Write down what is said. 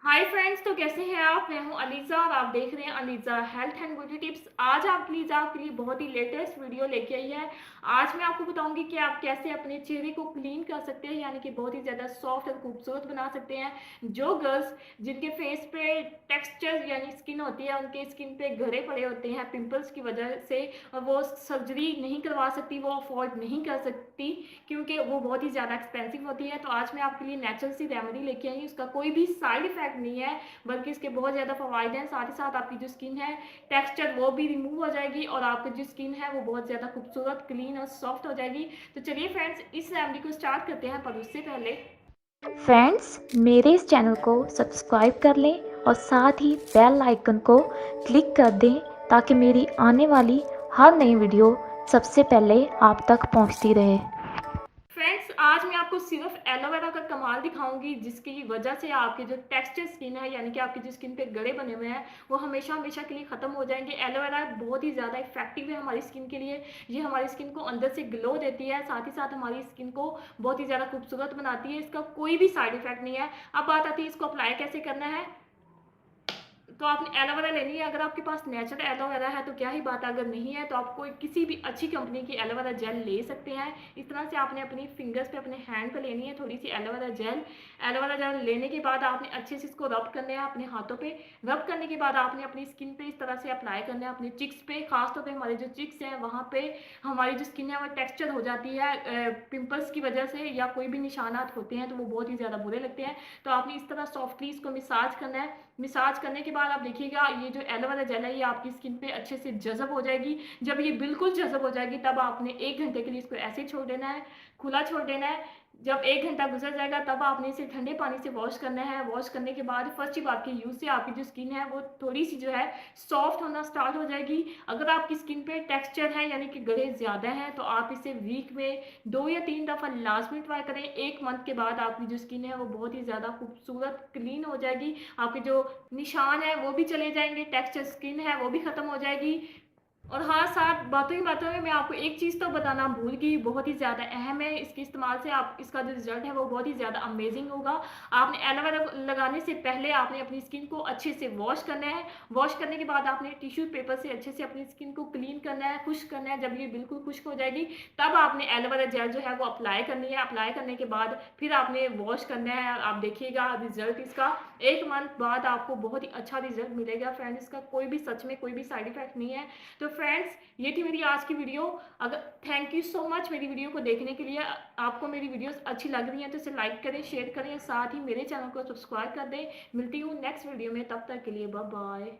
Hi friends, तो कैसे हैं आप। मैं हूं अलीज़ा और आप देख रहे हैं Aliza health and beauty tips. आज आप अलीज़ा आपके लिए बहुत ही लेटेस्ट वीडियो लेके आई है। आज मैं आपको बताऊंगी कि आप कैसे अपने चेहरे को क्लीन कर सकते हैं, यानी कि बहुत ही ज़्यादा सॉफ्ट और खूबसूरत बना सकते हैं। जो गर्ल्स जिनके फेस पे टेक्सचर यानी स्किन होती है, उनके स्किन पे घरे पड़े होते हैं पिंपल्स की वजह से, और वो सर्जरी नहीं करवा सकती, वो अफोर्ड नहीं कर सकती क्योंकि वो बहुत ही ज़्यादा एक्सपेंसिव होती है। तो आज मैं आपके लिए नेचुरल सी रेमेडी लेके आई हूँ। उसका कोई भी साइड इफेक्ट नहीं है, बल्कि इसके बहुत ज़्यादा फ़वाइद हैं। साथ ही साथ आपकी जो स्किन है टेक्सचर वो भी रिमूव हो जाएगी और आपकी जो स्किन है वो बहुत ज़्यादा खूबसूरत, क्लीन और सॉफ्ट हो जाएगी। तो चलिए फ्रेंड्स, इस रेमेडी को स्टार्ट करते हैं, पर उससे पहले फ्रेंड्स, मेरे इस चैनल को सब्सक्राइब कर लें और साथ ही बेल आइकन को क्लिक कर दें ताकि मेरी आने वाली हर नई वीडियो सबसे पहले आप तक पहुंचती रहे। फ्रेंड्स, आज मैं आपको सिर्फ एलोवेरा का कमाल दिखाऊंगी, जिसकी वजह से आपके जो टेक्सचर स्किन है, यानी कि आपकी जो स्किन पे गड़े बने हुए हैं, वो हमेशा हमेशा के लिए खत्म हो जाएंगे। एलोवेरा बहुत ही ज़्यादा इफेक्टिव है हमारी स्किन के लिए। ये हमारी स्किन को अंदर से ग्लो देती है, साथ ही साथ हमारी स्किन को बहुत ही ज़्यादा खूबसूरत बनाती है। इसका कोई भी साइड इफेक्ट नहीं है। अब बात आती है इसको अप्लाई कैसे करना है। तो आपने एलोवेरा लेनी है। अगर आपके पास नेचुरल एलोवेरा है तो क्या ही बात है, अगर नहीं है तो आप कोई किसी भी अच्छी कंपनी की एलोवेरा जेल ले सकते हैं। इस तरह से आपने अपनी फिंगर्स पे, अपने हैंड पे लेनी है थोड़ी C aloe vera gel. Aloe vera gel लेने के बाद आपने अच्छे से इसको रब करना है अपने हाथों पे। रब करने के बाद आपने अपनी स्किन पे इस तरह से अप्लाई करना है, अपने चिक्स पे, खासतौर पे हमारे जो चिक्स हैं वहाँ पे हमारी जो स्किन है वो टेक्सचर हो जाती है पिंपल्स की वजह से, या कोई भी निशानात होते हैं तो वो बहुत ही ज़्यादा बुरे लगते हैं। तो आपने इस तरह सॉफ्टली इसको मिसाज करना है। मिसाज करने के बाद आप देखिएगा ये जो एलोवेरा जेल है ये आपकी स्किन पे अच्छे से जज़ब हो जाएगी। जब ये बिल्कुल जज़ब हो जाएगी तब आपने 1 घंटे के लिए इसको ऐसे ही छोड़ देना है, खुला छोड़ देना है। जब 1 घंटा गुजर जाएगा तब आपने इसे ठंडे पानी से वॉश करना है। वॉश करने के बाद फर्स्ट ही बार के यूज़ से आपकी जो स्किन है वो थोड़ी सी जो है सॉफ्ट होना स्टार्ट हो जाएगी। अगर आपकी स्किन पे टेक्सचर है यानी कि गड़े ज़्यादा हैं तो आप इसे वीक में 2 या 3 दफ़ा लाजमी ट्राई करें। 1 मंथ के बाद आपकी जो स्किन है वो बहुत ही ज़्यादा खूबसूरत, क्लीन हो जाएगी। आपके जो निशान है वो भी चले जाएंगे, टेक्सचर स्किन है वो भी खत्म हो जाएगी। और हाँ, साथ बातों ही बातों में मैं आपको एक चीज़ तो बताना भूल गई, बहुत ही ज़्यादा अहम है। इसके इस्तेमाल से आप इसका जो रिजल्ट है वो बहुत ही ज़्यादा अमेजिंग होगा। आपने एलोवेरा लगाने से पहले आपने अपनी स्किन को अच्छे से वॉश करना है। वॉश करने के बाद आपने टिश्यू पेपर से अच्छे से अपनी स्किन को क्लीन करना है, खुश्क करना है। जब ये बिल्कुल खुश्क हो जाएगी तब आपने एलोवेरा जेल जो है वो अप्लाई करनी है। अप्लाई करने के बाद फिर आपने वॉश करना है। आप देखिएगा रिजल्ट इसका 1 मंथ बाद आपको बहुत ही अच्छा रिजल्ट मिलेगा। फ्रेंड्स, इसका कोई भी सच में कोई भी साइड इफेक्ट नहीं है। तो फ्रेंड्स, ये थी मेरी आज की वीडियो। अगर थैंक यू सो मच मेरी वीडियो को देखने के लिए। आपको मेरी वीडियोस अच्छी लग रही हैं तो इसे लाइक करें, शेयर करें, साथ ही मेरे चैनल को सब्सक्राइब कर दें। मिलती हूँ नेक्स्ट वीडियो में, तब तक के लिए बाय बाय।